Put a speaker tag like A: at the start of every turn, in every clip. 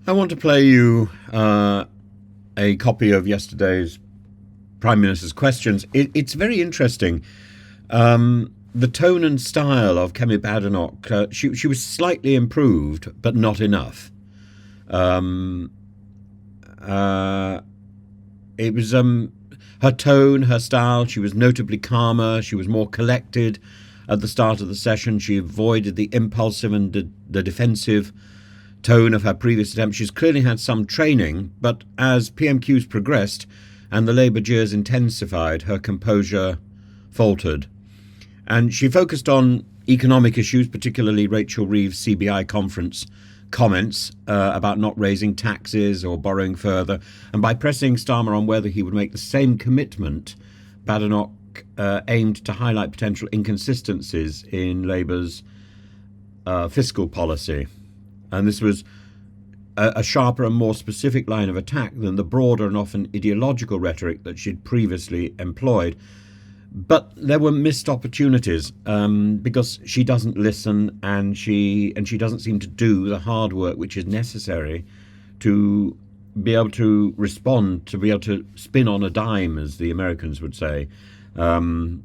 A: I want to play you a copy of yesterday's Prime Minister's questions. It's very interesting. The tone and style of Kemi Badenoch, she was slightly improved, but not enough. It was her tone, her style. She was notably calmer. She was more collected at the start of the session. She avoided the impulsive and the defensive tone of her previous attempt. She's clearly had some training, but as pmqs progressed and the Labour jeers intensified, her composure faltered. And she focused on economic issues, particularly Rachel Reeves' CBI conference comments about not raising taxes or borrowing further. And by pressing Starmer on whether he would make the same commitment, Badenoch aimed to highlight potential inconsistencies in Labour's fiscal policy. And this was a sharper and more specific line of attack than the broader and often ideological rhetoric that she'd previously employed. But there were missed opportunities because she doesn't listen and she doesn't seem to do the hard work which is necessary to be able to respond, to be able to spin on a dime, as the Americans would say, and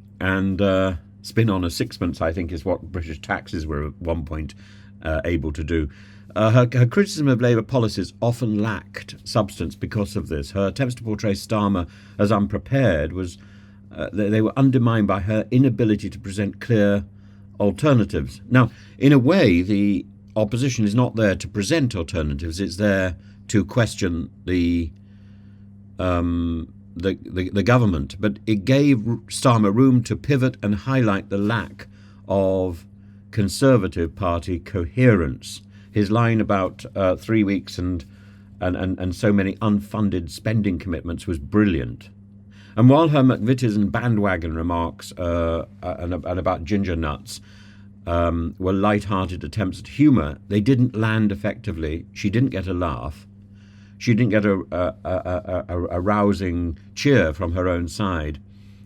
A: spin on a sixpence, I think, is what British taxes were at one point able to do. Her criticism of Labour policies often lacked substance because of this. Her attempts to portray Starmer as unprepared was they were undermined by her inability to present clear alternatives. Now, in a way, the opposition is not there to present alternatives; it's there to question the government. But it gave Starmer room to pivot and highlight the lack of Conservative Party coherence. His line about 3 weeks and so many unfunded spending commitments was brilliant. And while her McVitters and bandwagon remarks and about ginger nuts were light-hearted attempts at humour, they didn't land effectively. She didn't get a laugh. She didn't get a rousing cheer from her own side.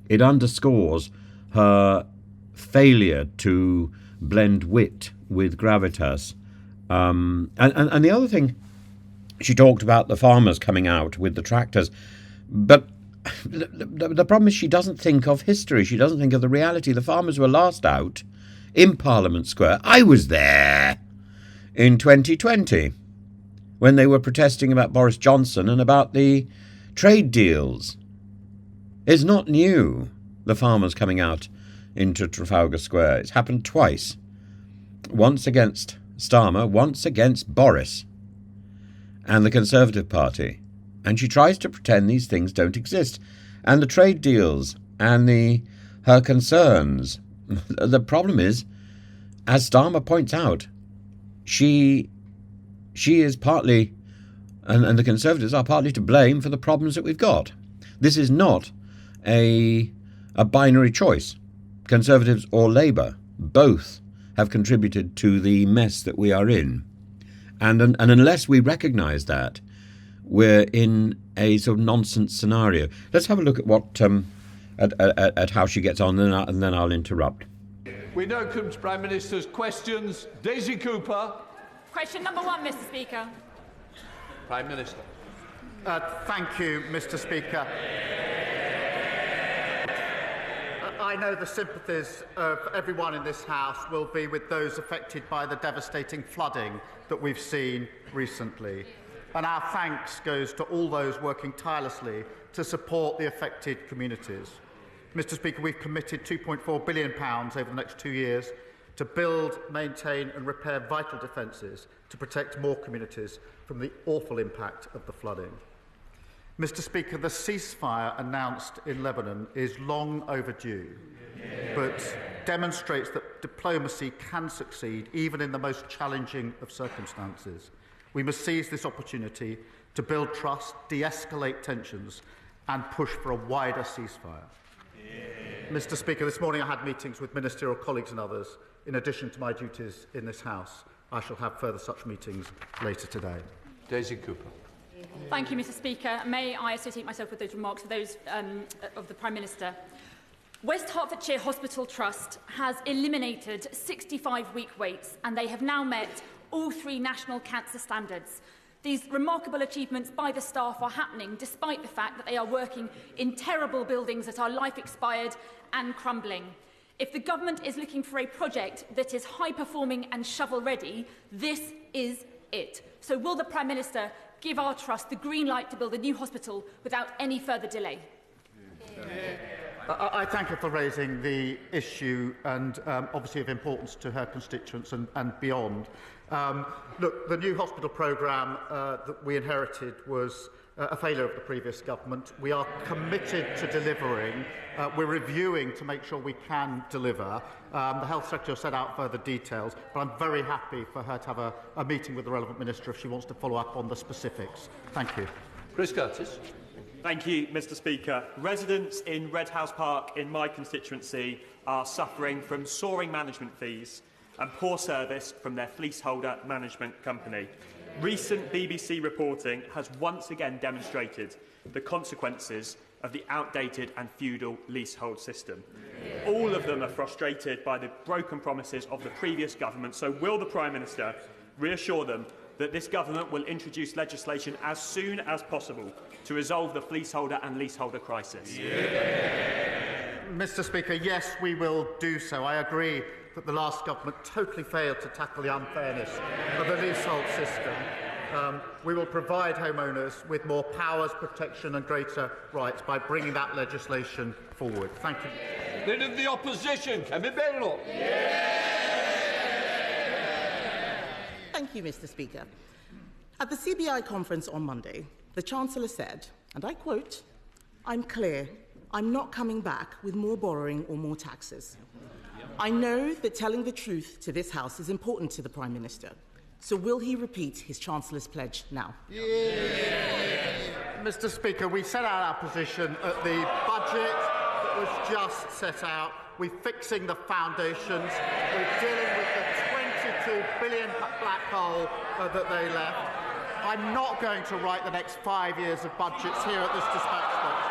A: It underscores her failure to blend wit with gravitas. And the other thing, she talked about the farmers coming out with the tractors, but the problem is she doesn't think of history. She doesn't think of the reality. The farmers were last out in Parliament Square. I was there in 2020 when they were protesting about Boris Johnson and about the trade deals. It's not new, the farmers coming out into Trafalgar Square. It's happened twice. Once against Starmer, once against Boris and the Conservative Party. And she tries to pretend these things don't exist. And the trade deals and her concerns. The problem is, as Starmer points out, she is partly, and the Conservatives are partly to blame for the problems that we've got. This is not a binary choice. Conservatives or Labour, both have contributed to the mess that we are in. And unless we recognise that, we're in a sort of nonsense scenario. Let's have a look at what at how she gets on, and then I'll interrupt.
B: We now come to Prime Minister's questions. Daisy Cooper.
C: Question number 1, Mr. Speaker.
B: Prime Minister.
D: Thank you, Mr. Speaker. I know the sympathies of everyone in this House will be with those affected by the devastating flooding that we've seen recently. And our thanks goes to all those working tirelessly to support the affected communities. Mr. Speaker, we've committed £2.4 billion over the next 2 years to build, maintain and repair vital defences to protect more communities from the awful impact of the flooding. Mr. Speaker, the ceasefire announced in Lebanon is long overdue, but demonstrates that diplomacy can succeed even in the most challenging of circumstances. We must seize this opportunity to build trust, de-escalate tensions and push for a wider ceasefire. Mr. Speaker, this morning I had meetings with ministerial colleagues and others. In addition to my duties in this House, I shall have further such meetings later today.
B: Daisy Cooper.
C: Thank you, Mr. Speaker. May I associate myself with those remarks of those of the Prime Minister? West Hertfordshire Hospital Trust has eliminated 65-week waits, and they have now met all 3 national cancer standards. These remarkable achievements by the staff are happening despite the fact that they are working in terrible buildings that are life expired and crumbling. If the government is looking for a project that is high-performing and shovel-ready, this is it. So will the Prime Minister give our trust the green light to build a new hospital without any further delay?
D: I thank her for raising the issue and obviously of importance to her constituents and beyond. Look, the new hospital programme that we inherited was a failure of the previous government. We are committed to delivering. We're reviewing to make sure we can deliver. The Health Secretary set out further details, but I'm very happy for her to have a meeting with the relevant minister if she wants to follow up on the specifics. Thank you.
B: Chris Curtis.
E: Thank you, Mr. Speaker. Residents in Red House Park in my constituency are suffering from soaring management fees and poor service from their leaseholder management company. Recent BBC reporting has once again demonstrated the consequences of the outdated and feudal leasehold system. All of them are frustrated by the broken promises of the previous government, so will the Prime Minister reassure them that this government will introduce legislation as soon as possible to resolve the leaseholder and leaseholder crisis?
D: Mr. Speaker, yes, we will do so. I agree that the last government totally failed to tackle the unfairness of the leasehold system. We will provide homeowners with more powers, protection and greater rights by bringing that legislation forward. Thank you.
B: Leader of the Opposition, Kemi Bello.
F: Thank you, Mr. Speaker. At the CBI conference on Monday, the Chancellor said, and I quote, "I'm clear, I'm not coming back with more borrowing or more taxes." I know that telling the truth to this House is important to the Prime Minister. So will he repeat his Chancellor's pledge now?
D: Mr. Speaker, we set out our position at the budget that was just set out. We're fixing the foundations. We're dealing with the £22 billion black hole that they left. I'm not going to write the next 5 years of budgets here at this dispatch box.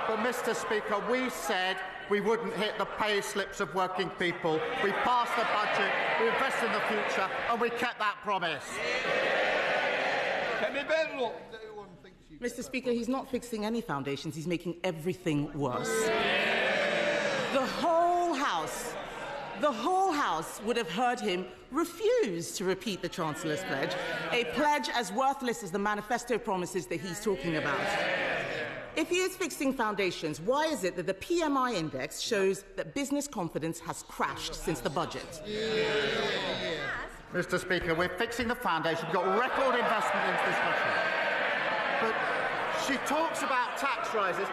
D: But, Mr. Speaker, we said we wouldn't hit the pay slips of working people. We passed the budget, we invest in the future, and we kept that promise.
F: Mr. Speaker, he's not fixing any foundations, he's making everything worse. The whole House would have heard him refuse to repeat the Chancellor's pledge, a pledge as worthless as the manifesto promises that he's talking about. If he is fixing foundations, why is it that the PMI index shows that business confidence has crashed since the budget?
D: Mr. Speaker, we're fixing the foundation. We've got record investment into this country. But she talks about tax rises.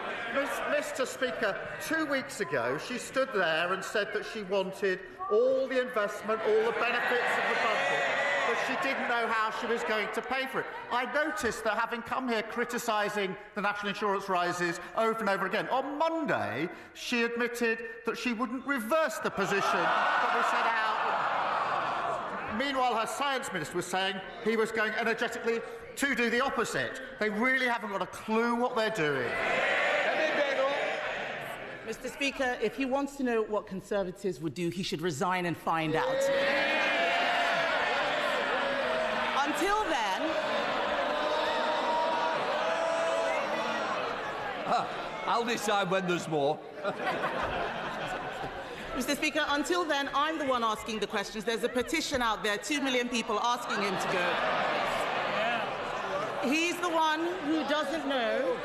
D: Mr. Speaker, 2 weeks ago, she stood there and said that she wanted all the investment, all the benefits of the budget, but she didn't know how she was going to pay for it. I noticed that, having come here criticising the national insurance rises over and over again, on Monday she admitted that she wouldn't reverse the position that we set out. Meanwhile, her science minister was saying he was going energetically to do the opposite. They really haven't got a clue what they're doing.
F: Mr. Speaker, if he wants to know what Conservatives would do, he should resign and find out. Until then...
B: I'll decide when there's more.
F: Mr. Speaker, until then, I'm the one asking the questions. There's a petition out there, 2 million people asking him to go. He's the one who doesn't know.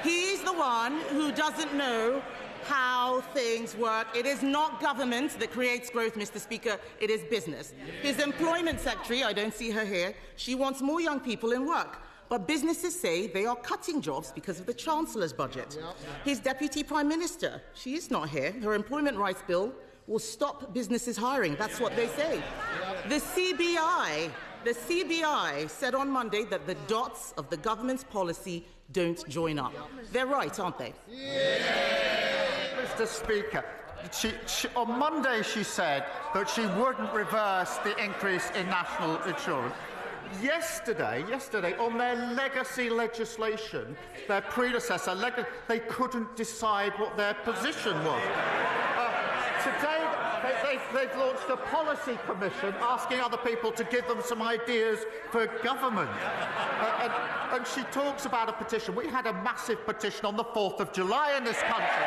F: He's the one who doesn't know how things work. It is not government that creates growth, Mr. Speaker. It is business. His employment secretary, I don't see her here, she wants more young people in work. But businesses say they are cutting jobs because of the Chancellor's budget. His Deputy Prime Minister, she is not here. Her employment rights bill will stop businesses hiring. That's what they say. The CBI said on Monday that the dots of the government's policy don't join up. They're right, aren't they?
D: Mr. Speaker, on Monday she said that she wouldn't reverse the increase in national insurance. Yesterday, on their legacy legislation, their predecessor, they couldn't decide what their position was. Today, They've launched a policy commission asking other people to give them some ideas for government. And she talks about a petition. We had a massive petition on the 4th of July in this country.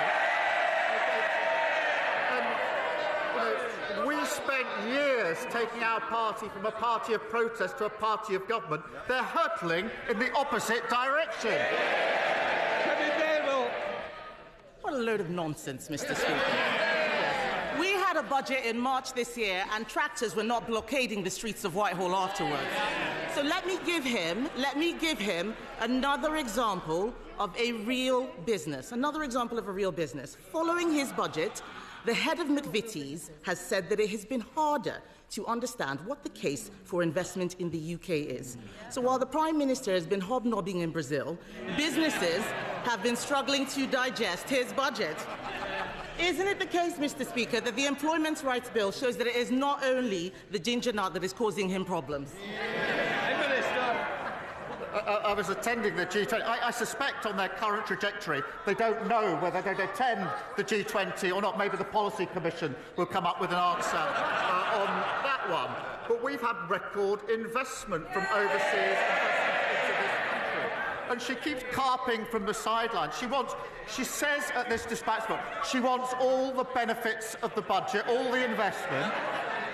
D: We spent years taking our party from a party of protest to a party of government. They're hurtling in the opposite direction.
F: What a load of nonsense, Mr. Speaker. We had a budget in March this year, and tractors were not blockading the streets of Whitehall afterwards. So let me give him another example of a real business. Following his budget, the head of McVitie's has said that it has been harder to understand what the case for investment in the UK is. So while the Prime Minister has been hobnobbing in Brazil, businesses have been struggling to digest his budget. Isn't it the case, Mr. Speaker, that the Employment Rights Bill shows that it is not only the ginger nut that is causing him problems?
D: I was attending the G20. I suspect on their current trajectory, they don't know whether they'd attend the G20 or not. Maybe the Policy Commission will come up with an answer on that one. But we've had record investment from overseas into this country. And she keeps carping from the sidelines. She says at this dispatch book, she wants all the benefits of the budget, all the investment,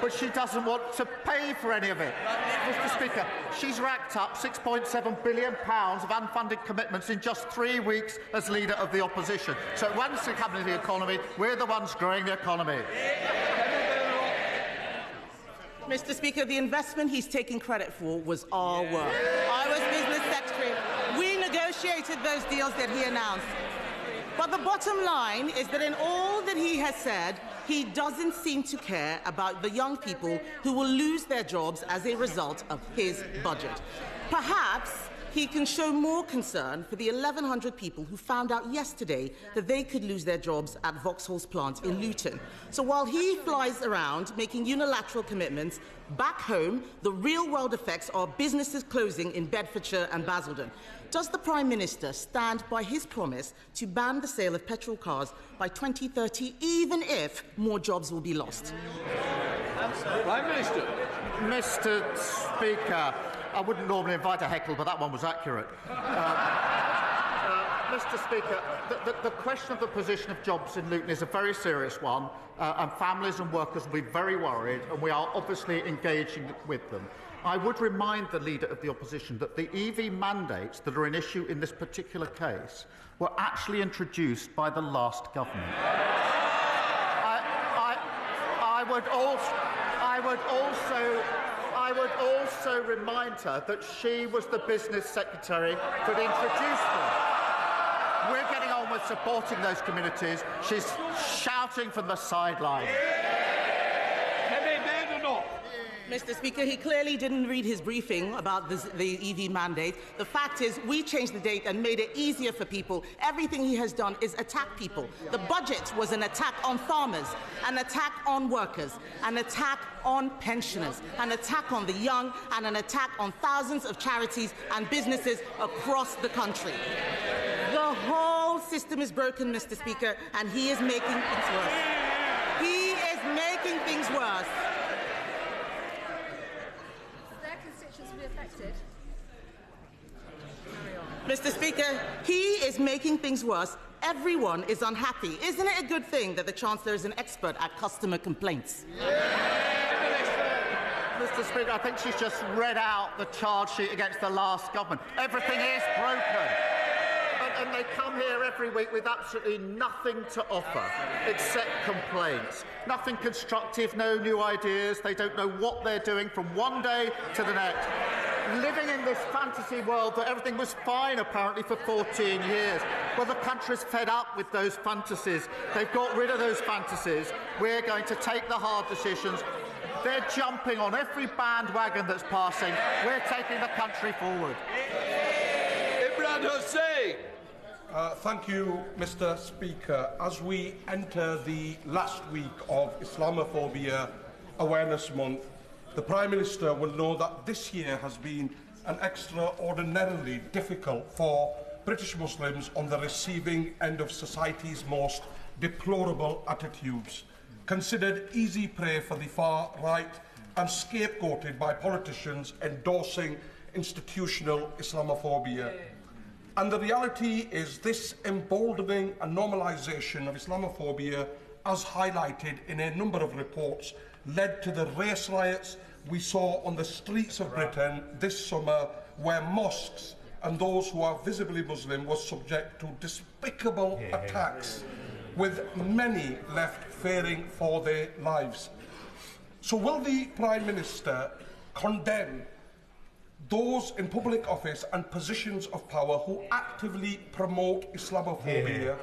D: but she doesn't want to pay for any of it. Mr. Speaker, she's racked up £6.7 billion of unfunded commitments in just 3 weeks as leader of the opposition. So once it comes to the economy, we're the ones growing the economy.
F: Mr. Speaker, the investment he's taking credit for was our work. I was business secretary. We negotiated those deals that he announced. But the bottom line is that in all that he has said, he doesn't seem to care about the young people who will lose their jobs as a result of his budget. Perhaps he can show more concern for the 1,100 people who found out yesterday that they could lose their jobs at Vauxhall's plant in Luton. So while he flies around making unilateral commitments, back home, the real-world effects are businesses closing in Bedfordshire and Basildon. Does the Prime Minister stand by his promise to ban the sale of petrol cars by 2030, even if more jobs will be lost?
B: Prime Minister.
D: Mr. Speaker, I wouldn't normally invite a heckle, but that one was accurate. Mr. Speaker, the question of the position of jobs in Luton is a very serious one, and families and workers will be very worried, and we are obviously engaging with them. I would remind the Leader of the Opposition that the EV mandates that are an issue in this particular case were actually introduced by the last government. I would also remind her that she was the business secretary that introduced them. We're getting on with supporting those communities. She's shouting from the sidelines.
F: Mr. Speaker, he clearly didn't read his briefing about the EV mandate. The fact is, we changed the date and made it easier for people. Everything he has done is attack people. The budget was an attack on farmers, an attack on workers, an attack on pensioners, an attack on the young, and an attack on thousands of charities and businesses across the country. The whole system is broken, Mr. Speaker, and he is making things worse. He is making things worse. Mr. Speaker, he is making things worse. Everyone is unhappy. Isn't it a good thing that the Chancellor is an expert at customer complaints?
D: Mr. Speaker, I think she's just read out the charge sheet against the last government. Everything is broken. And they come here every week with absolutely nothing to offer except complaints. Nothing constructive, no new ideas. They don't know what they're doing from one day to the next. Living in this fantasy world that everything was fine, apparently, for 14 years. Well, the country's fed up with those fantasies. They've got rid of those fantasies. We're going to take the hard decisions. They're jumping on every bandwagon that's passing. We're taking the country forward.
B: Imran Hussain.
G: Thank you, Mr. Speaker. As we enter the last week of Islamophobia Awareness Month, the Prime Minister will know that this year has been an extraordinarily difficult for British Muslims on the receiving end of society's most deplorable attitudes. considered easy prey for the far right and scapegoated by politicians endorsing institutional Islamophobia. And the reality is this emboldening and normalisation of Islamophobia, as highlighted in a number of reports, led to the race riots we saw on the streets of Britain this summer, where mosques and those who are visibly Muslim were subject to despicable attacks, with many left fearing for their lives. So will the Prime Minister condemn those in public office and positions of power who actively promote Islamophobia?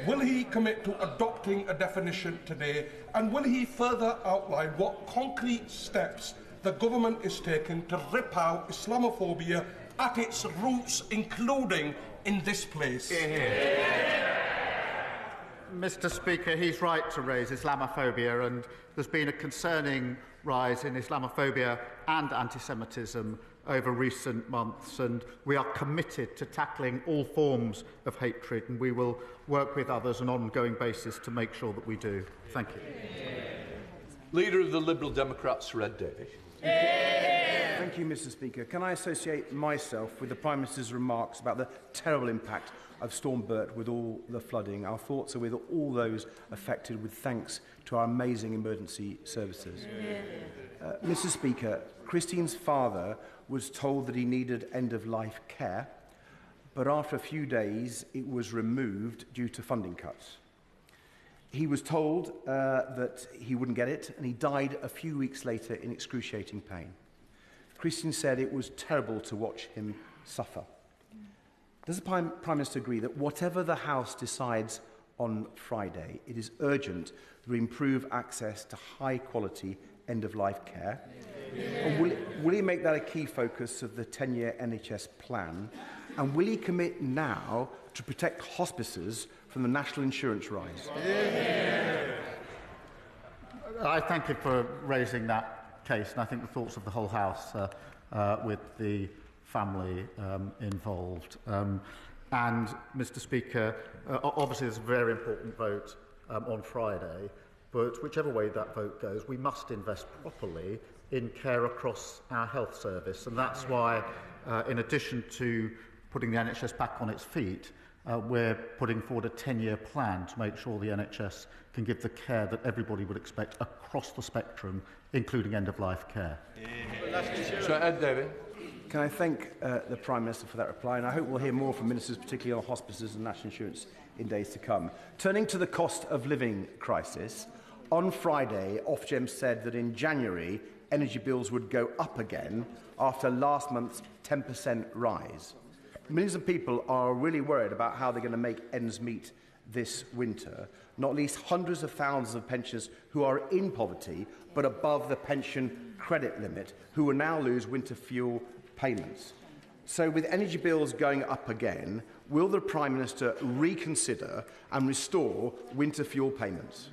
G: Will he commit to adopting a definition today? And will he further outline what concrete steps the government is taking to rip out Islamophobia at its roots, including in this place?
D: Mr. Speaker, he's right to raise Islamophobia, and there's been a concerning rise in Islamophobia and anti-Semitism over recent months, and we are committed to tackling all forms of hatred, and we will work with others on an ongoing basis to make sure that we do. Thank you.
B: Leader of the Liberal Democrats, Sir Ed Davey.
H: Thank you, Mr. Speaker. Can I associate myself with the Prime Minister's remarks about the terrible impact of Storm Bert with all the flooding? Our thoughts are with all those affected, with thanks to our amazing emergency services. Mr. Speaker, Christine's father was told that he needed end-of-life care, but after a few days it was removed due to funding cuts. He was told that he wouldn't get it, and he died a few weeks later in excruciating pain. Christine said it was terrible to watch him suffer. Does the Prime Minister agree that whatever the House decides on Friday, it is urgent that we improve access to high-quality end-of-life care? And will he make that a key focus of the 10-year NHS plan? And will he commit now to protect hospices from the national insurance rise?
D: I thank you for raising that case, and I think the thoughts of the whole House with the family involved. And, Mr. Speaker, obviously there's a very important vote on Friday, but whichever way that vote goes, we must invest properly in care across our health service, and that's why, in addition to putting the NHS back on its feet, we're putting forward a 10-year plan to make sure the NHS can give the care that everybody would expect across the spectrum, including end-of-life care.
B: Sir Ed Davey.
H: Can I thank the Prime Minister for that reply, and I hope we'll hear more from ministers, particularly on hospices and national insurance, in days to come. Turning to the cost of living crisis, on Friday, Ofgem said that in January, energy bills would go up again after last month's 10% rise. Millions of people are really worried about how they're going to make ends meet this winter, not least hundreds of thousands of pensioners who are in poverty but above the pension credit limit, who will now lose winter fuel payments. So with energy bills going up again, will the Prime Minister reconsider and restore winter fuel payments?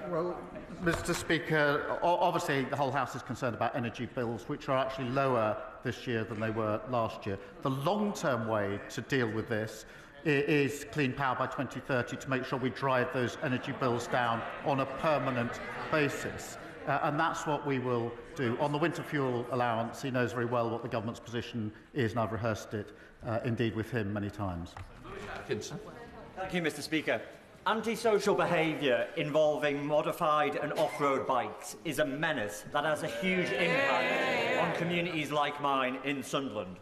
D: Well, Mr. Speaker, obviously the whole House is concerned about energy bills, which are actually lower this year than they were last year. The long-term way to deal with this is clean power by 2030, to make sure we drive those energy bills down on a permanent basis. And that's what we will do. On the winter fuel allowance, he knows very well what the government's position is, and I've rehearsed it, indeed, with him many times.
I: Thank you, Mr. Speaker. Antisocial behaviour involving modified and off-road bikes is a menace that has a huge impact on communities like mine in Sunderland.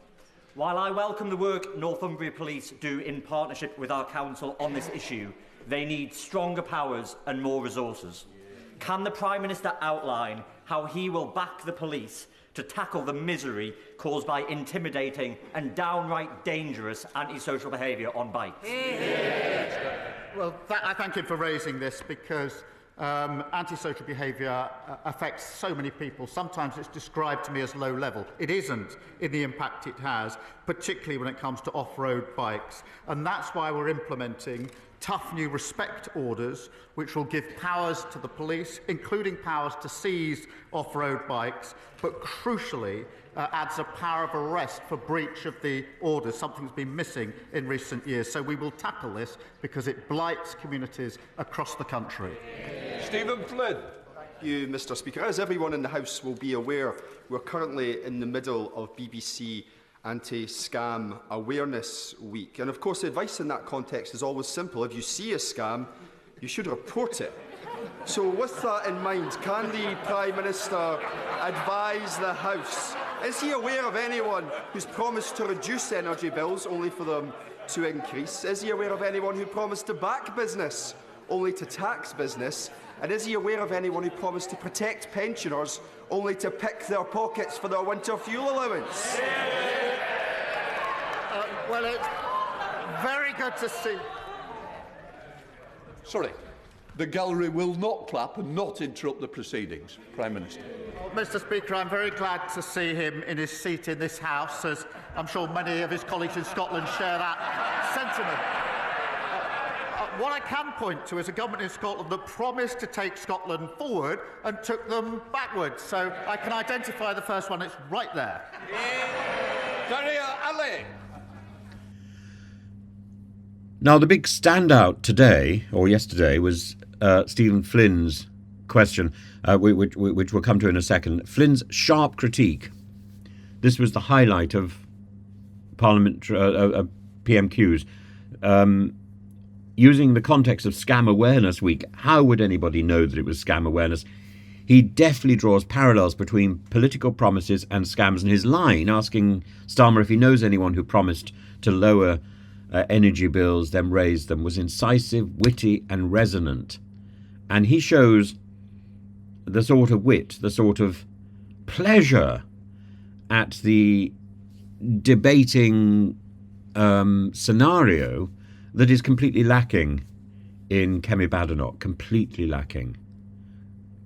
I: While I welcome the work Northumbria Police do in partnership with our council on this issue, they need stronger powers and more resources. Can the Prime Minister outline how he will back the police to tackle the misery caused by intimidating and downright dangerous antisocial behaviour on bikes?
D: Well, I thank him for raising this, because antisocial behaviour affects so many people. Sometimes it's described to me as low level. It isn't in the impact it has, particularly when it comes to off-road bikes. And that's why we're implementing tough new respect orders, which will give powers to the police, including powers to seize off-road bikes, but crucially adds a power of arrest for breach of the orders, something that's been missing in recent years. So we will tackle this because it blights communities across the country.
B: Stephen Flynn.
J: Thank you, Mr. Speaker. As everyone in the House will be aware, we're currently in the middle of BBC Anti-Scam Awareness Week. And of course, the advice in that context is always simple. If you see a scam, you should report it. So with that in mind, can the Prime Minister advise the House? Is he aware of anyone who's promised to reduce energy bills only for them to increase? Is he aware of anyone who promised to back business only to tax business? And is he aware of anyone who promised to protect pensioners only to pick their pockets for their winter fuel allowance?
D: Well, it's very good to see.
B: Sorry. The gallery will not clap and not interrupt the proceedings. Prime Minister.
D: Well, Mr. Speaker, I'm very glad to see him in his seat in this House, as I'm sure many of his colleagues in Scotland share that sentiment. What I can point to is a government in Scotland that promised to take Scotland forward and took them backwards. So I can identify the first one. It's right there.
B: Daria Ali.
A: Now, the big standout today, or yesterday, was Stephen Flynn's question, which we'll come to in a second. Flynn's sharp critique. This was the highlight of Parliament PMQs. Using the context of Scam Awareness Week, how would anybody know that it was scam awareness? He deftly draws parallels between political promises and scams, and his line asking Starmer if he knows anyone who promised to lower energy bills, then raise them, was incisive, witty and resonant. And he shows the sort of wit, the sort of pleasure at the debating scenario that is completely lacking in Kemi Badenoch, completely lacking.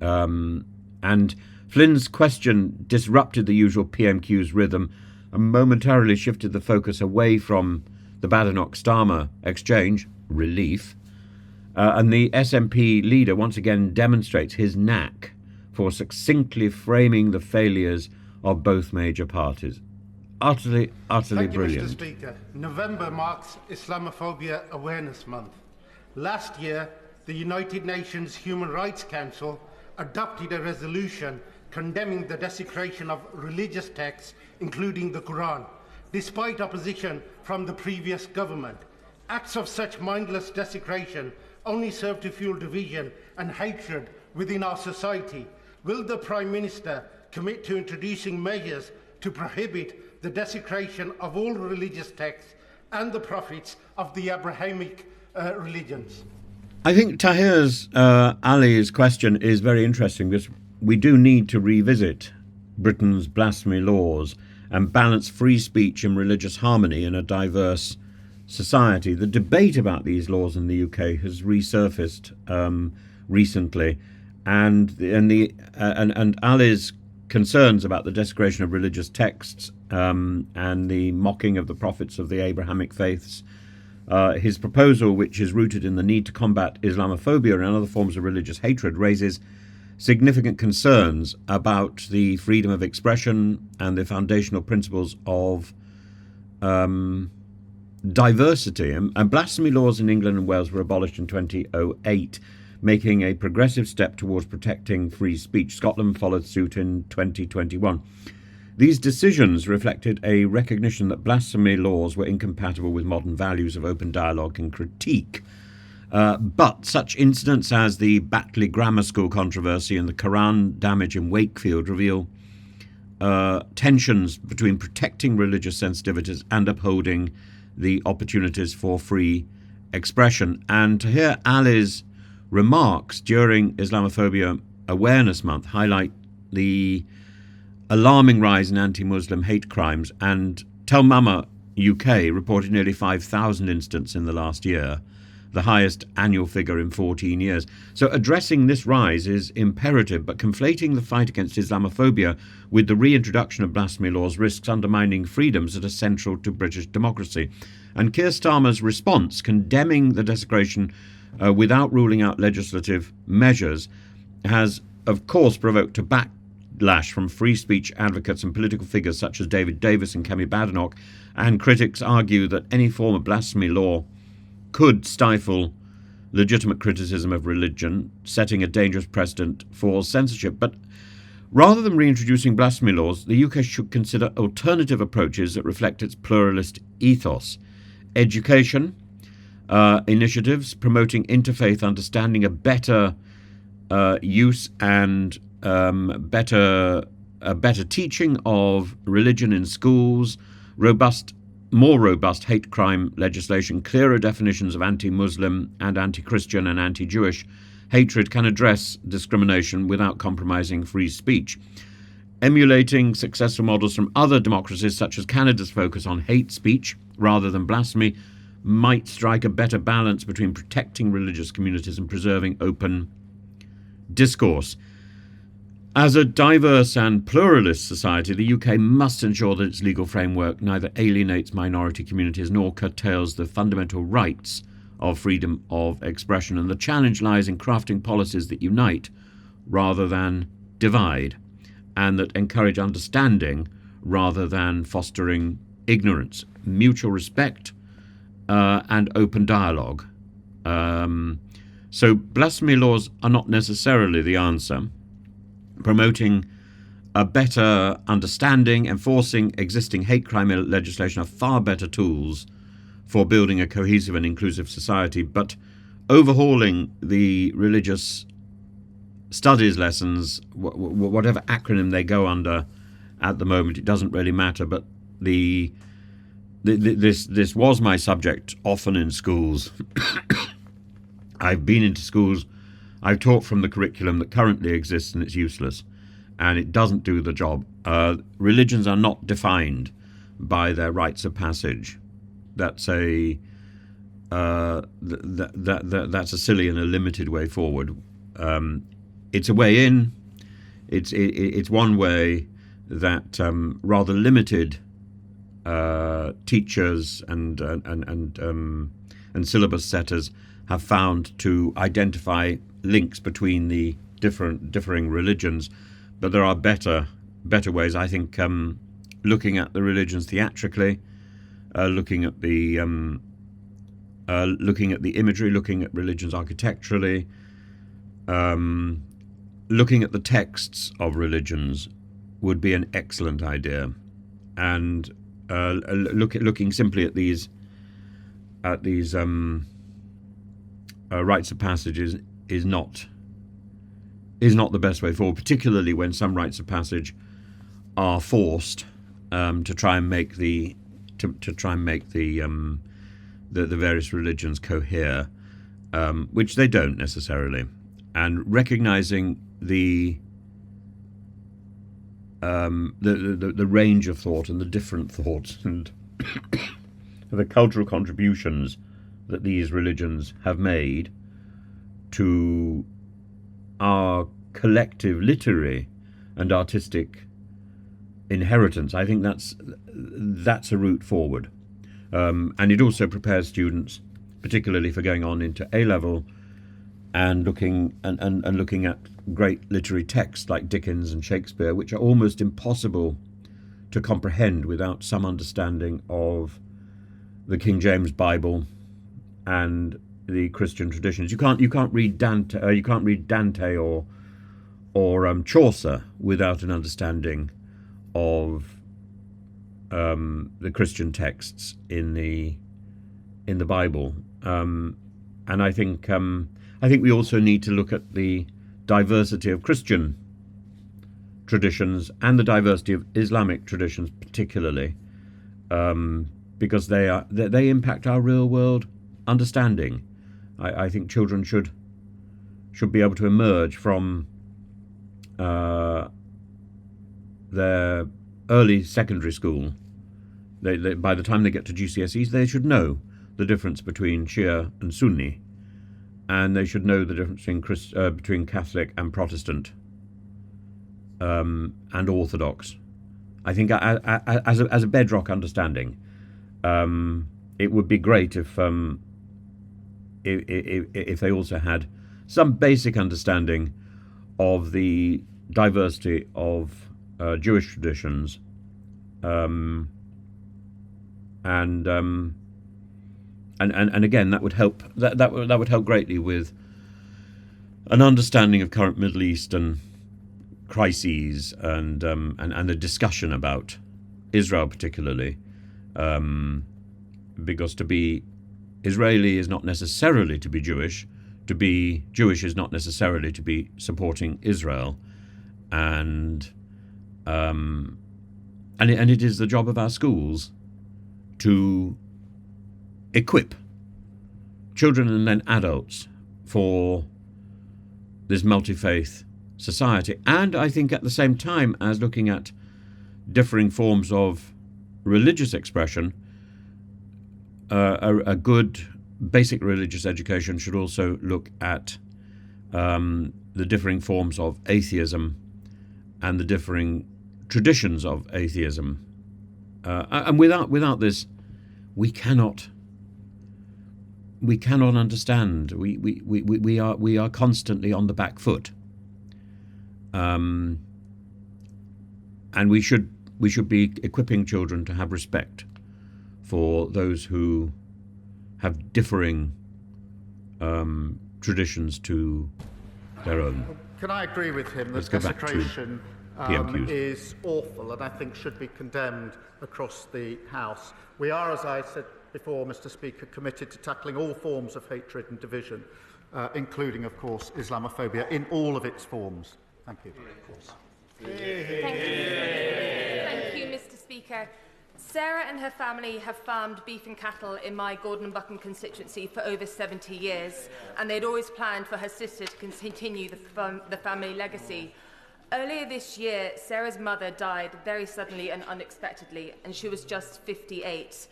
A: And Flynn's question disrupted the usual PMQ's rhythm and momentarily shifted the focus away from the Badenoch-Starmer exchange, relief, and the SNP leader once again demonstrates his knack for succinctly framing the failures of both major parties. Utterly
K: Thank
A: brilliant.
K: you, Mr. Speaker. November marks Islamophobia Awareness Month. Last year, the United Nations Human Rights Council adopted a resolution condemning the desecration of religious texts, including the Quran, despite opposition from the previous government. Acts of such mindless desecration only serve to fuel division and hatred within our society. Will the Prime Minister commit to introducing measures to prohibit the desecration of all religious texts and the prophets of the Abrahamic religions?
A: I think Tahir's Ali's question is very interesting because we do need to revisit Britain's blasphemy laws and balance free speech and religious harmony in a diverse society. The debate about these laws in the UK has resurfaced recently, and Ali's concerns about the desecration of religious texts and the mocking of the prophets of the Abrahamic faiths. His proposal, which is rooted in the need to combat Islamophobia and other forms of religious hatred, raises significant concerns about the freedom of expression and the foundational principles of diversity. And blasphemy laws in England and Wales were abolished in 2008, making a progressive step towards protecting free speech. Scotland followed suit in 2021. These decisions reflected a recognition that blasphemy laws were incompatible with modern values of open dialogue and critique. But such incidents as the Batley Grammar School controversy and the Quran damage in Wakefield reveal tensions between protecting religious sensitivities and upholding the opportunities for free expression. And to hear Ali's remarks during Islamophobia Awareness Month highlight the alarming rise in anti-Muslim hate crimes, and Tell Mama UK reported nearly 5,000 incidents in the last year, the highest annual figure in 14 years. So addressing this rise is imperative, but conflating the fight against Islamophobia with the reintroduction of blasphemy laws risks undermining freedoms that are central to British democracy. And Keir Starmer's response, condemning the desecration without ruling out legislative measures, has, of course, provoked a backlash from free speech advocates and political figures such as David Davis and Kemi Badenoch, and critics argue that any form of blasphemy law could stifle legitimate criticism of religion, setting a dangerous precedent for censorship. But rather than reintroducing blasphemy laws, the UK should consider alternative approaches that reflect its pluralist ethos. Education initiatives promoting interfaith understanding, a better use and better teaching of religion in schools, more robust hate crime legislation, clearer definitions of anti-Muslim and anti-Christian and anti-Jewish hatred can address discrimination without compromising free speech. Emulating successful models from other democracies, such as Canada's focus on hate speech rather than blasphemy, might strike a better balance between protecting religious communities and preserving open discourse. As a diverse and pluralist society, the UK must ensure that its legal framework neither alienates minority communities nor curtails the fundamental rights of freedom of expression. And the challenge lies in crafting policies that unite rather than divide, and that encourage understanding rather than fostering ignorance, mutual respect, and open dialogue. So blasphemy laws are not necessarily the answer. Promoting a better understanding, enforcing existing hate crime legislation are far better tools for building a cohesive and inclusive society. But overhauling the religious studies lessons, whatever acronym they go under at the moment, it doesn't really matter. But this was my subject often in schools. I've been into schools. I've taught from the curriculum that currently exists, and it's useless, and it doesn't do the job. Religions are not defined by their rites of passage. That's a that's a silly and a limited way forward. It's a way in. It's one way that rather limited teachers and syllabus setters have found to identify links between the differing religions, but there are better ways. I think looking at the religions theatrically, looking at the imagery, looking at religions architecturally, looking at the texts of religions would be an excellent idea, and looking simply at these rites of passage is not the best way forward, particularly when some rites of passage are forced to try and make the various religions cohere, which they don't necessarily, and recognizing the range of thought and the different thoughts and the cultural contributions that these religions have made to our collective literary and artistic inheritance. I think that's a route forward, and it also prepares students, particularly for going on into A-level and looking at great literary texts like Dickens and Shakespeare, which are almost impossible to comprehend without some understanding of the King James Bible and the Christian traditions. You can't read Dante or Chaucer without an understanding of the Christian texts in the Bible. And I think we also need to look at the diversity of Christian traditions and the diversity of Islamic traditions, particularly, because they impact our real world understanding. I think children should be able to emerge from their early secondary school. By the time they get to GCSEs, they should know the difference between Shia and Sunni, and they should know the difference between Catholic and Protestant and Orthodox. I think as a bedrock understanding, it would be great if they also had some basic understanding of the diversity of Jewish traditions, and again that would help. That would help greatly with an understanding of current Middle Eastern crises and the discussion about Israel particularly, because to be Israeli is not necessarily to be Jewish. To be Jewish is not necessarily to be supporting Israel, and it is the job of our schools to equip children and then adults for this multi-faith society. And I think at the same time as looking at differing forms of religious expression, a good basic religious education should also look at the differing forms of atheism and the differing traditions of atheism. And without this, we cannot understand. We are constantly on the back foot, and we should be equipping children to have respect for those who have differing traditions to their own.
D: Can I agree with him that desecration is awful and I think should be condemned across the House? We are, as I said before, Mr. Speaker, committed to tackling all forms of hatred and division, including, of course, Islamophobia in all of its forms. Thank you.
L: Thank you, Mr. Speaker. Sarah and her family have farmed beef and cattle in my Gordon and Buchan constituency for over 70 years, and they'd always planned for her sister to continue the family legacy. Earlier this year, Sarah's mother died very suddenly and unexpectedly, and she was just 58.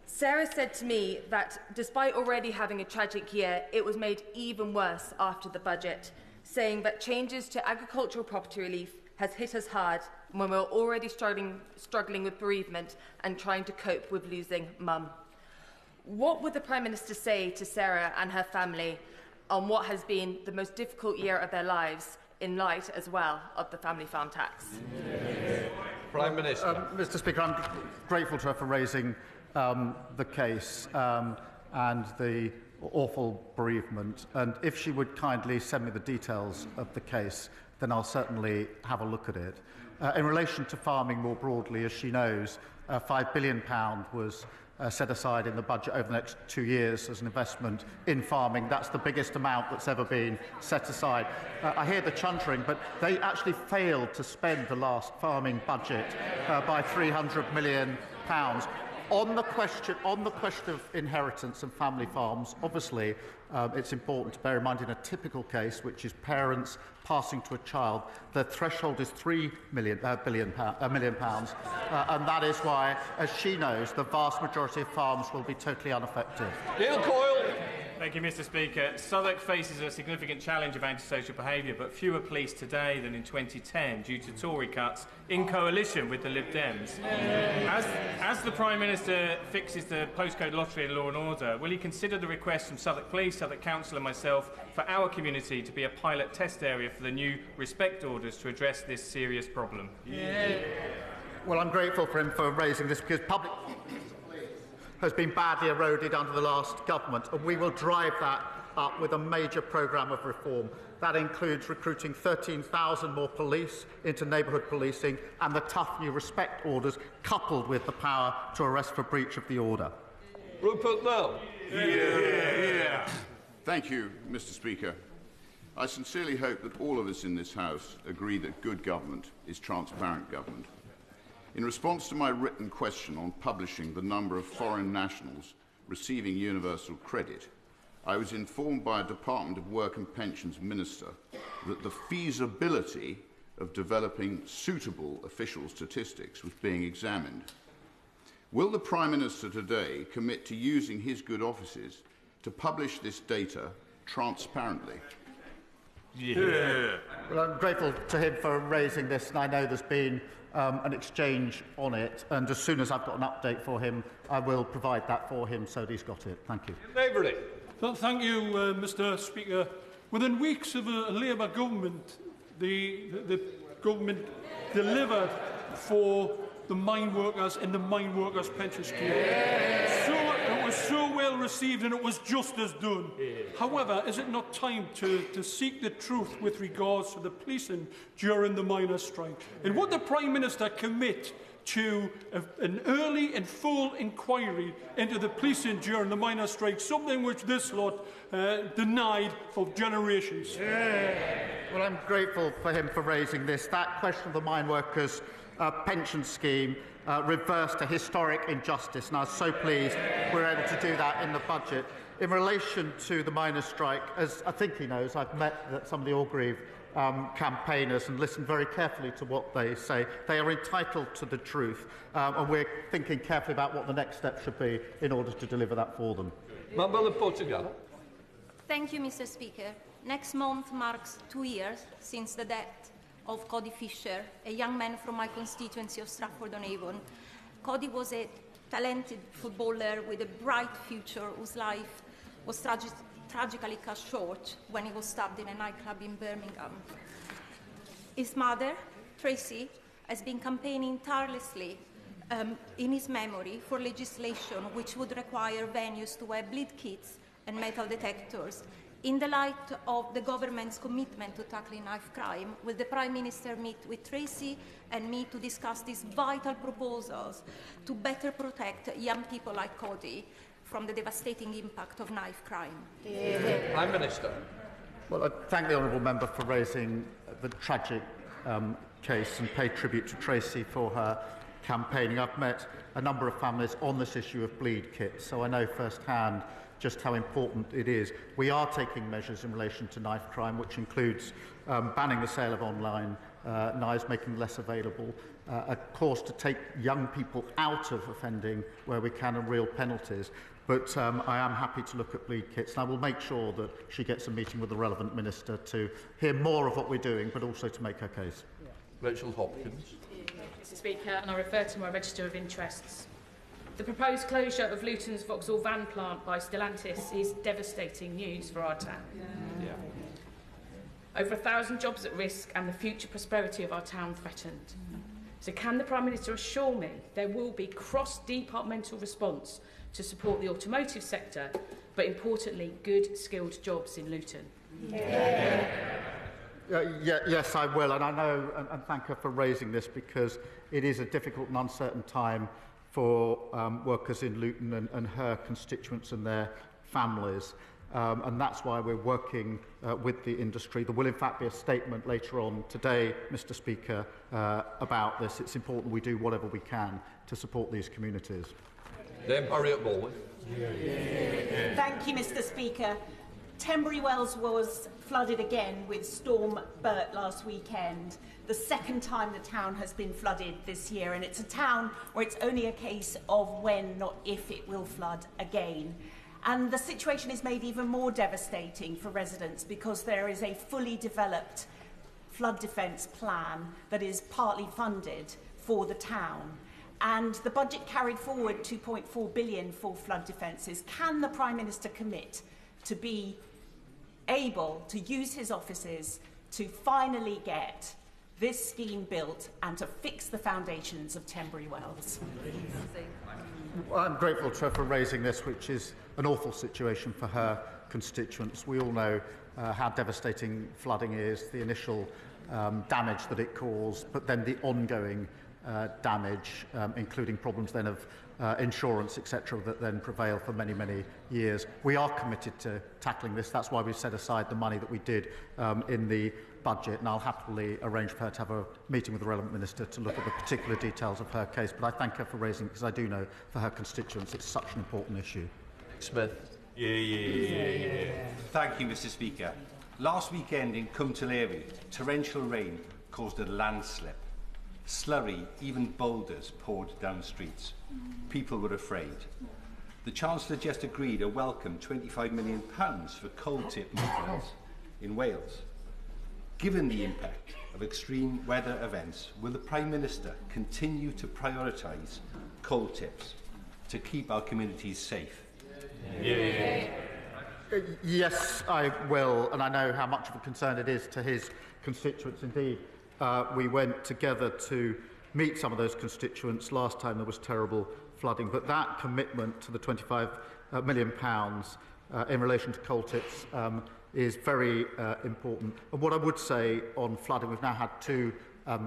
L: Sarah said to me that despite already having a tragic year, it was made even worse after the budget, saying that changes to agricultural property relief has hit us hard when we're already struggling with bereavement and trying to cope with losing mum. What would the Prime Minister say to Sarah and her family on what has been the most difficult year of their lives, in light as well of the family farm tax?
B: Prime Minister.
D: Mr. Speaker, I'm grateful to her for raising the case and the awful bereavement. And if she would kindly send me the details of the case, then I'll certainly have a look at it. In relation to farming more broadly, as she knows, £5 billion was set aside in the budget over the next 2 years as an investment in farming. That's the biggest amount that's ever been set aside. I hear the chuntering, but they actually failed to spend the last farming budget by £300 million. On the question of inheritance and family farms, obviously it's important to bear in mind in a typical case, which is parents passing to a child, the threshold is £3 million, and that is why, as she knows, the vast majority of farms will be totally unaffected.
B: Neil Coyle.
E: Thank you, Mr. Speaker. Southwark faces a significant challenge of antisocial behaviour, but fewer police today than in 2010 due to Tory cuts in coalition with the Lib Dems. As the Prime Minister fixes the postcode lottery in law and order, will he consider the request from Southwark Police, Southwark Council and myself for our community to be a pilot test area for the new respect orders to address this serious problem?
D: Well, I'm grateful for him for raising this because public has been badly eroded under the last government, and we will drive that up with a major programme of reform. That includes recruiting 13,000 more police into neighbourhood policing and the tough new respect orders, coupled with the power to arrest for breach of the order.
B: Rupert Bell.
M: Thank you, Mr. Speaker. I sincerely hope that all of us in this House agree that good government is transparent government. In response to my written question on publishing the number of foreign nationals receiving universal credit, I was informed by a Department of Work and Pensions Minister that the feasibility of developing suitable official statistics was being examined. Will the Prime Minister today commit to using his good offices to publish this data transparently?
D: Well, I'm grateful to him for raising this, and I know there's been an exchange on it, and as soon as I've got an update for him, I will provide that for him so that he's got it. Thank you.
N: Waverley. Thank you, Mr. Speaker. Within weeks of a Labour government, the government delivered for the mine workers in the mine workers pension scheme. It was so well received and it was justice done. However, is it not time to seek the truth with regards to the policing during the miners' strike? And would the Prime Minister commit to an early and full inquiry into the policing during the miners' strike, something which this lot denied for generations?
D: Well, I'm grateful for him for raising this. That question of the mine workers' pension scheme reversed a historic injustice, and I was so pleased we're able to do that in the budget. In relation to the miners' strike, as I think he knows, I've met some of the Orgreave campaigners and listened very carefully to what they say. They are entitled to the truth, and we're thinking carefully about what the next step should be in order to deliver that for them.
N: Portugal.
O: Thank you, Mr. Speaker. Next month marks 2 years since the death of Cody Fisher, a young man from my constituency of Stratford-on-Avon. Cody was a talented footballer with a bright future whose life was tragically cut short when he was stabbed in a nightclub in Birmingham. His mother, Tracy, has been campaigning tirelessly in his memory for legislation which would require venues to wear bleed kits and metal detectors. In the light of the government's commitment to tackling knife crime, will the Prime Minister meet with Tracy and me to discuss these vital proposals to better protect young people like Cody from the devastating impact of knife crime?
N: Prime Minister.
D: Well, I thank the honourable member for raising the tragic case and pay tribute to Tracy for her campaigning. I've met a number of families on this issue of bleed kits, so I know firsthand just how important it is. We are taking measures in relation to knife crime, which includes banning the sale of online knives, making them less available, of course, to take young people out of offending where we can, and real penalties. But I am happy to look at bleed kits, and I will make sure that she gets a meeting with the relevant minister to hear more of what we're doing, but also to make her case.
N: Rachel Hopkins.
P: Mr. Speaker, and I refer to my register of interests. The proposed closure of Luton's Vauxhall van plant by Stellantis is devastating news for our town. Over 1,000 jobs at risk and the future prosperity of our town threatened. So can the Prime Minister assure me there will be cross-departmental response to support the automotive sector, but importantly, good skilled jobs in Luton?
D: Yes, I will, and I know and thank her for raising this, because it is a difficult and uncertain time for workers in Luton and her constituents and their families. And that's why we're working with the industry. There will in fact be a statement later on today, Mr. Speaker, about this. It's important we do whatever we can to support these communities.
N: Harriet Baldwin.
Q: Thank you, Mr. Speaker. Tenbury Wells was flooded again with Storm Bert last weekend, the second time the town has been flooded this year, and it's a town where it's only a case of when, not if, it will flood again. And the situation is made even more devastating for residents because there is a fully developed flood defence plan that is partly funded for the town. And the budget carried forward £2.4 billion for flood defences. Can the Prime Minister commit to be able to use his offices to finally get this scheme built and to fix the foundations of Tenbury Wells?
D: Well, I'm grateful to her for raising this, which is an awful situation for her constituents. We all know how devastating flooding is, the initial damage that it caused, but then the ongoing damage, including problems then of insurance, etc., that then prevail for many, many years. We are committed to tackling this. That's why we set aside the money that we did in the budget, and I'll happily arrange for her to have a meeting with the relevant minister to look at the particular details of her case. But I thank her for raising it, because I do know for her constituents it's such an important issue.
N: Smith.
R: Thank you, Mr. Speaker. Last weekend in Cwmteleiri, torrential rain caused a landslip. slurry, even boulders poured down streets. People were afraid. The Chancellor just agreed a welcome £25 million for coal tip motorways in Wales. Given the impact of extreme weather events, will the Prime Minister continue to prioritise coal tips to keep our communities safe?
D: Yes, I will, and I know how much of a concern it is to his constituents. Indeed, we went together to meet some of those constituents last time there was terrible flooding, but that commitment to the £25 million in relation to coal tips is very important. And what I would say on flooding, we've now had two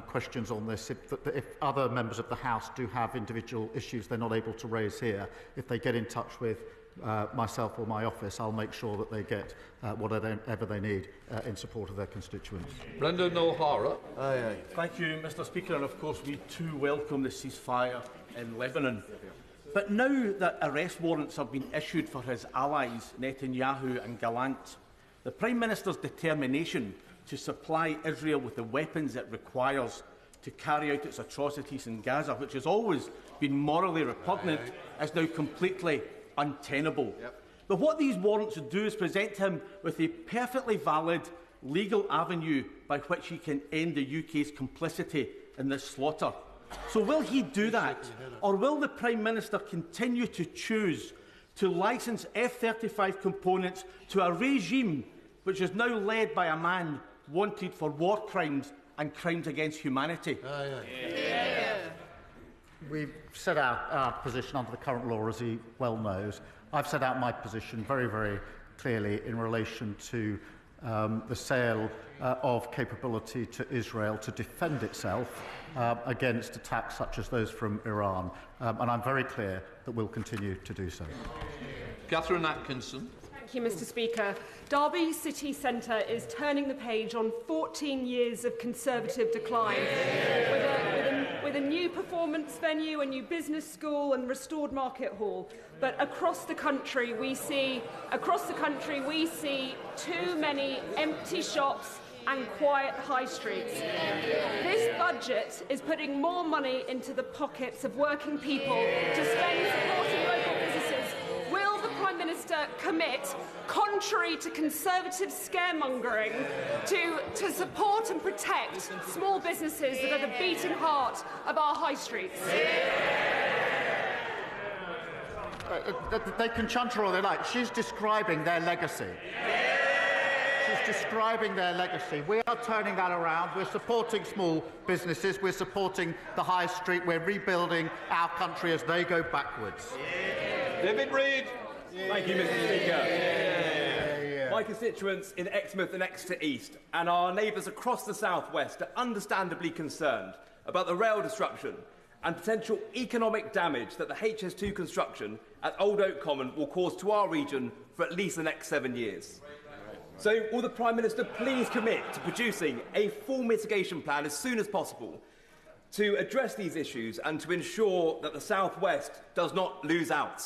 D: questions on this. If other members of the House do have individual issues they're not able to raise here, if they get in touch with myself or my office, I'll make sure that they get whatever they need in support of their constituents.
S: Brendan O'Hara.
T: Thank you, Mr Speaker, and of course we too welcome the ceasefire in Lebanon. But now that arrest warrants have been issued for his allies, Netanyahu and Gallant, the Prime Minister's determination to supply Israel with the weapons it requires to carry out its atrocities in Gaza, which has always been morally repugnant, is now completely untenable. But what these warrants do is present him with a perfectly valid legal avenue by which he can end the UK's complicity in this slaughter. So will he do that, or will the Prime Minister continue to choose to licence F-35 components to a regime which is now led by a man wanted for war crimes and crimes against humanity?
D: We've set out our position under the current law, as he well knows. I've set out my position very, very clearly in relation to the sale of capability to Israel to defend itself against attacks such as those from Iran. And I'm very clear that we'll continue to do so.
S: Catherine Atkinson.
U: Thank you, Mr Speaker. Derby City Centre is turning the page on 14 years of Conservative decline. With a new performance venue, a new business school and restored market hall. But across the country we see too many empty shops and quiet high streets. This budget is putting more money into the pockets of working people to spend supporting local businesses. Will the Prime Minister commit, contrary to Conservative scaremongering, to support and protect small businesses that are the beating heart of our high streets?
D: They can chanter all they like. She's describing their legacy. She's describing their legacy. We are turning that around. We're supporting small businesses. We're supporting the high street. We're rebuilding our country as they go backwards.
S: David Reid.
V: Thank you, Mr Speaker. My constituents in Exmouth and Exeter East and our neighbours across the South West are understandably concerned about the rail disruption and potential economic damage that the HS2 construction at Old Oak Common will cause to our region for at least the next 7 years. So will the Prime Minister please commit to producing a full mitigation plan as soon as possible to address these issues and to ensure that the South West does not lose out?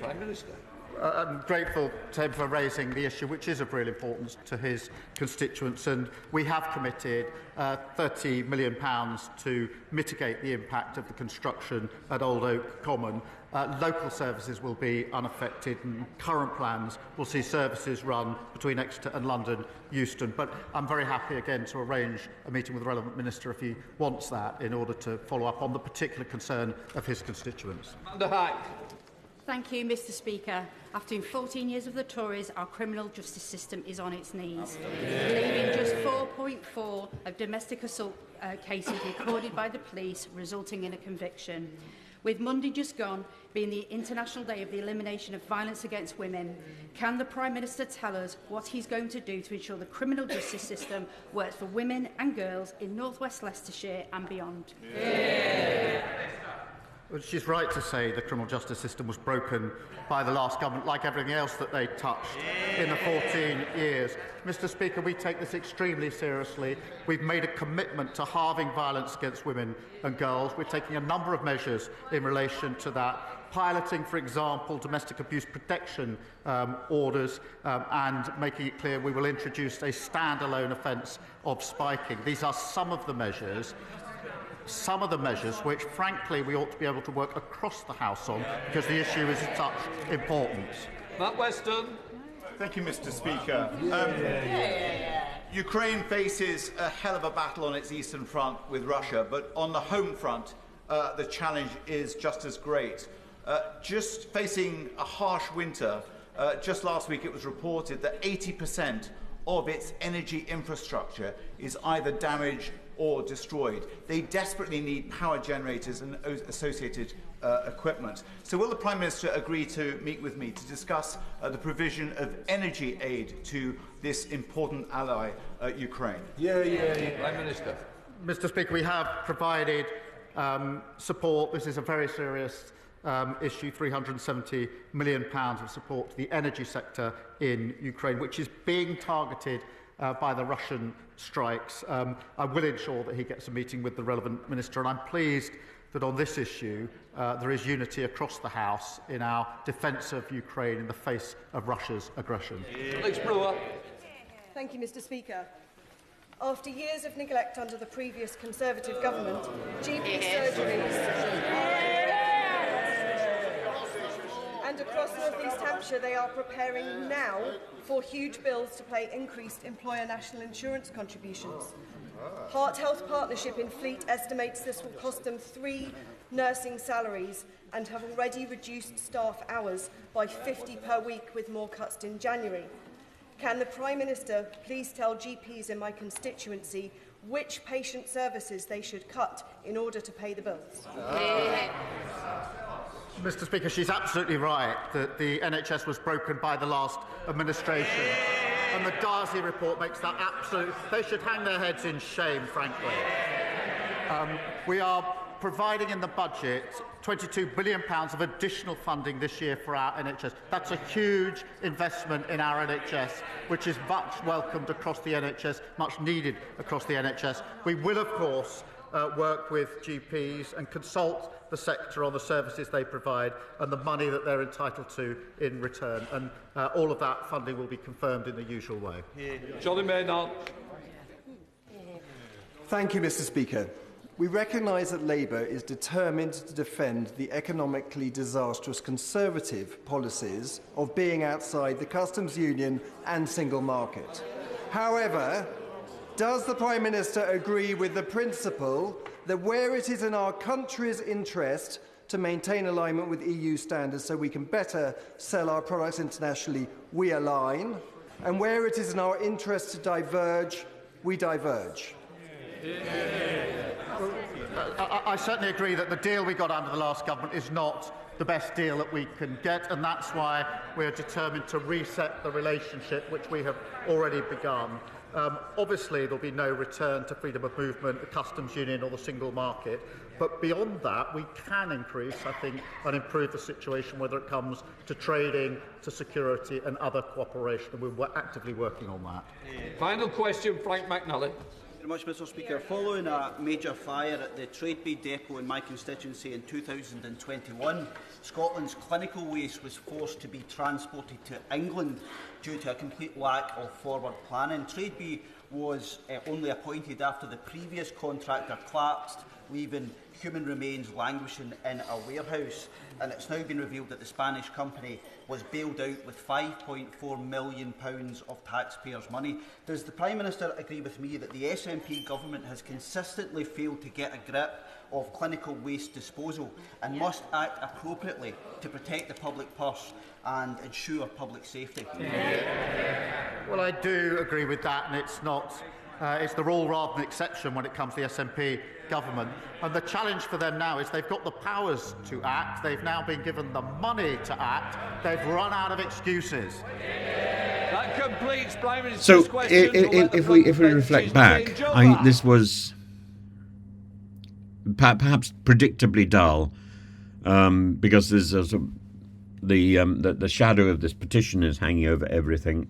S: Prime Minister.
D: I'm grateful to him for raising the issue, which is of real importance to his constituents, and we have committed £30 million to mitigate the impact of the construction at Old Oak Common. Local services will be unaffected, and current plans will see services run between Exeter and London Euston. But I'm very happy again to arrange a meeting with the relevant minister if he wants that, in order to follow up on the particular concern of his constituents.
W: Thank you, Mr Speaker. After 14 years of the Tories, our criminal justice system is on its knees, leaving just 4.4 of domestic assault cases recorded by the police, resulting in a conviction. With Monday just gone being the International Day of the Elimination of Violence Against Women, can the Prime Minister tell us what he's going to do to ensure the criminal justice system works for women and girls in North West Leicestershire and beyond?
D: Well, she's right to say the criminal justice system was broken by the last government, like everything else that they touched in the 14 years. Mr Speaker, we take this extremely seriously. We've made a commitment to halving violence against women and girls. We're taking a number of measures in relation to that, piloting, for example, domestic abuse protection orders and making it clear we will introduce a standalone offence of spiking. These are some of the measures. some of the measures which, frankly, we ought to be able to work across the House on because the issue is of such importance.
S: Matt Weston.
C: Thank you, Mr. Speaker. Ukraine faces a hell of a battle on its eastern front with Russia, but on the home front, the challenge is just as great. Just facing a harsh winter, just last week it was reported that 80% of its energy infrastructure is either damaged or destroyed. They desperately need power generators and associated equipment. So will the Prime Minister agree to meet with me to discuss the provision of energy aid to this important ally, Ukraine?
S: Prime Minister.
D: Mr. Speaker, we have provided support. This is a very serious issue, £370 million of support to the energy sector in Ukraine, which is being targeted by the Russian strikes. I will ensure that he gets a meeting with the relevant minister, and I'm pleased that on this issue there is unity across the House in our defence of Ukraine in the face of Russia's aggression.
S: Alex Brewer.
F: Thank you, Mr. Speaker. After years of neglect under the previous Conservative government, GP surgeries and across North East Hampshire they are preparing now for huge bills to pay increased employer national insurance contributions. Heart Health Partnership in Fleet estimates this will cost them 3 nursing salaries and have already reduced staff hours by 50 per week with more cuts in January. Can the Prime Minister please tell GPs in my constituency which patient services they should cut in order to pay the bills?
D: Mr. Speaker, she's absolutely right that the NHS was broken by the last administration. And the Darcy report makes that absolute... They should hang their heads in shame, frankly. We are providing in the budget £22 billion of additional funding this year for our NHS. That's a huge investment in our NHS, which is much welcomed across the NHS, much needed across the NHS. We will, of course, work with GPs and consult the sector on the services they provide and the money that they're entitled to in return. And all of that funding will be confirmed in the usual way.
S: Johnny Maynard.
G: Thank you, Mr. Speaker. We recognise that Labour is determined to defend the economically disastrous Conservative policies of being outside the customs union and single market. However, does the Prime Minister agree with the principle that where it is in our country's interest to maintain alignment with EU standards so we can better sell our products internationally, we align, and where it is in our interest to diverge, we diverge?
D: I certainly agree that the deal we got under the last government is not the best deal that we can get, and that's why we're determined to reset the relationship which we have already begun. Obviously, there'll be no return to freedom of movement, the customs union or the single market. But beyond that, we can increase, I think, and improve the situation, whether it comes to trading, to security and other cooperation. And we're actively working on that.
S: Final question, Frank McNally.
X: Very much, Mr. Speaker. Following a major fire at the Tradeby depot in my constituency in 2021, Scotland's clinical waste was forced to be transported to England due to a complete lack of forward planning. Tradeby was only appointed after the previous contractor collapsed, leaving human remains languishing in a warehouse. And it's now been revealed that the Spanish company was bailed out with £5.4 million of taxpayers' money. Does the Prime Minister agree with me that the SNP government has consistently failed to get a grip of clinical waste disposal and must act appropriately to protect the public purse and ensure public safety?
D: Well, I do agree with that, and it's not. It's the rule rather than exception when it comes to the SNP government. And the challenge for them now is they've got the powers to act. They've now been given the money to act. They've run out of excuses.
S: That completes Prime Minister's
A: So,
S: question.
A: if we reflect back, this was perhaps predictably dull, because there's the shadow of this petition is hanging over everything.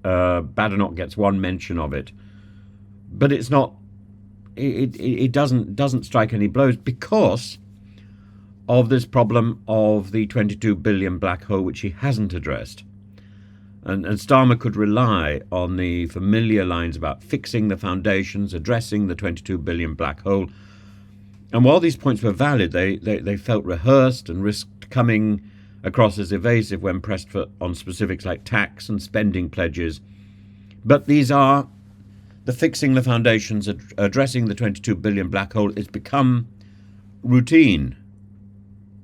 A: Badenoch gets one mention of it, but it's not. It doesn't strike any blows because of this problem of the 22 billion black hole, which he hasn't addressed. And Starmer could rely on the familiar lines about fixing the foundations, addressing the 22 billion black hole, And while these points were valid, they felt rehearsed and risked coming across as evasive when pressed on specifics like tax and spending pledges. But these are the fixing the foundations, addressing the 22 billion black hole. It's become routine,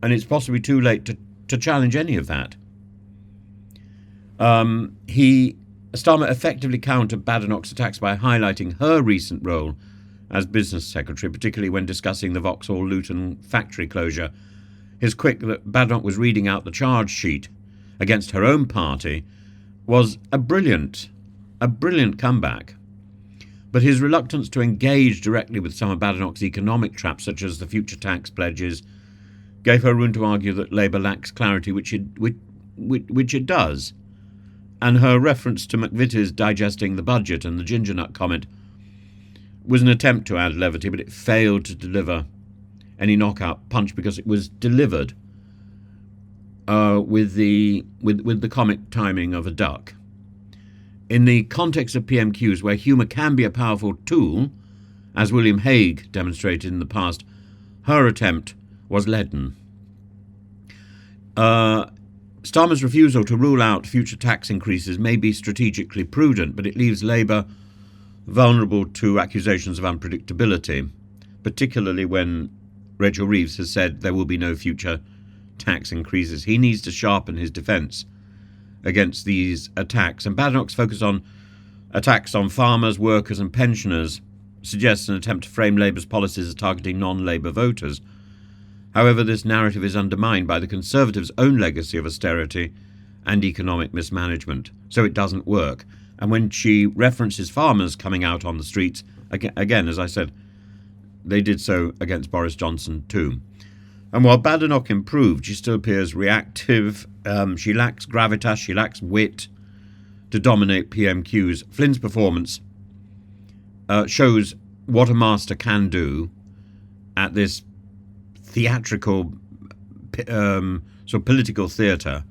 A: and it's possibly too late to challenge any of that. Starmer effectively countered Badenoch's attacks by highlighting her recent role as business secretary, particularly when discussing the Vauxhall Luton factory closure. His quip that Badenoch was reading out the charge sheet against her own party was a brilliant comeback. But his reluctance to engage directly with some of Badenoch's economic traps, such as the future tax pledges, gave her room to argue that Labour lacks clarity, which it does. And her reference to McVitie's digesting the budget and the ginger nut comment was an attempt to add levity, but it failed to deliver any knockout punch because it was delivered with the comic timing of a duck. In the context of PMQs, where humour can be a powerful tool, as William Hague demonstrated in the past, her attempt was leaden. Starmer's refusal to rule out future tax increases may be strategically prudent, but it leaves Labour vulnerable to accusations of unpredictability, particularly when Rachel Reeves has said there will be no future tax increases. He needs to sharpen his defence against these attacks, and Badenoch's focus on attacks on farmers, workers and pensioners suggests an attempt to frame Labour's policies as targeting non-Labour voters. However, this narrative is undermined by the Conservatives' own legacy of austerity and economic mismanagement, so it doesn't work. And when she references farmers coming out on the streets, again, as I said, they did so against Boris Johnson too. And while Badenoch improved, she still appears reactive. She lacks gravitas, she lacks wit to dominate PMQs. Flynn's performance shows what a master can do at this theatrical sort of political theatre,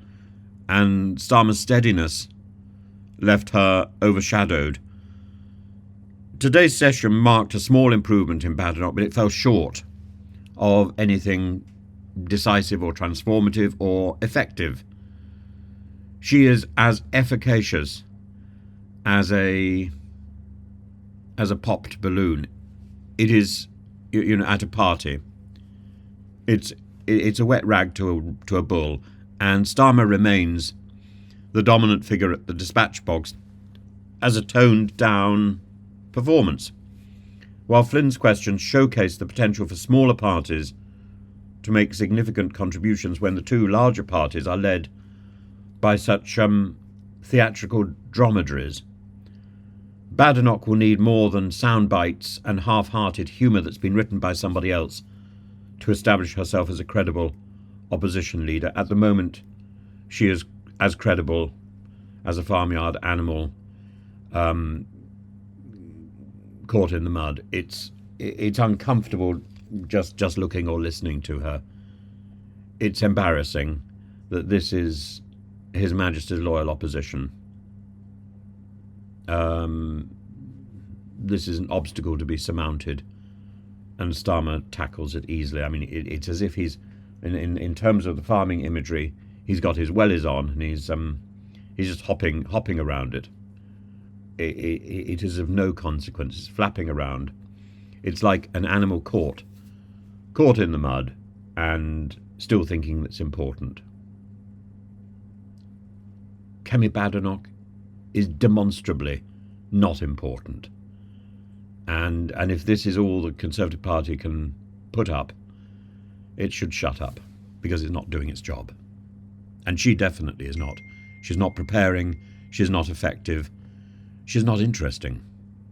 A: and Starmer's steadiness left her overshadowed. Today's session marked a small improvement in Badenoch, but it fell short of anything decisive or transformative or effective. She is as efficacious as a popped balloon. It is, at a party. It's a wet rag to a bull, and Starmer remains the dominant figure at the dispatch box as a toned-down performance, while Flynn's questions showcase the potential for smaller parties to make significant contributions when the two larger parties are led by such theatrical dromedaries. Badenoch will need more than sound bites and half-hearted humour that's been written by somebody else to establish herself as a credible opposition leader. At the moment, she is as credible as a farmyard animal caught in the mud. It's uncomfortable just looking or listening to her. It's embarrassing that this is His Majesty's loyal opposition. This is an obstacle to be surmounted, and Starmer tackles it easily. I mean, it's as if he's, in terms of the farming imagery, he's got his wellies on and he's just hopping around it. It is of no consequence. It's flapping around. It's like an animal caught in the mud and still thinking that's important. Kemi Badenoch is demonstrably not important. And if this is all the Conservative Party can put up, it should shut up, because it's not doing its job. And she definitely is not. She's not preparing, she's not effective, she's not interesting.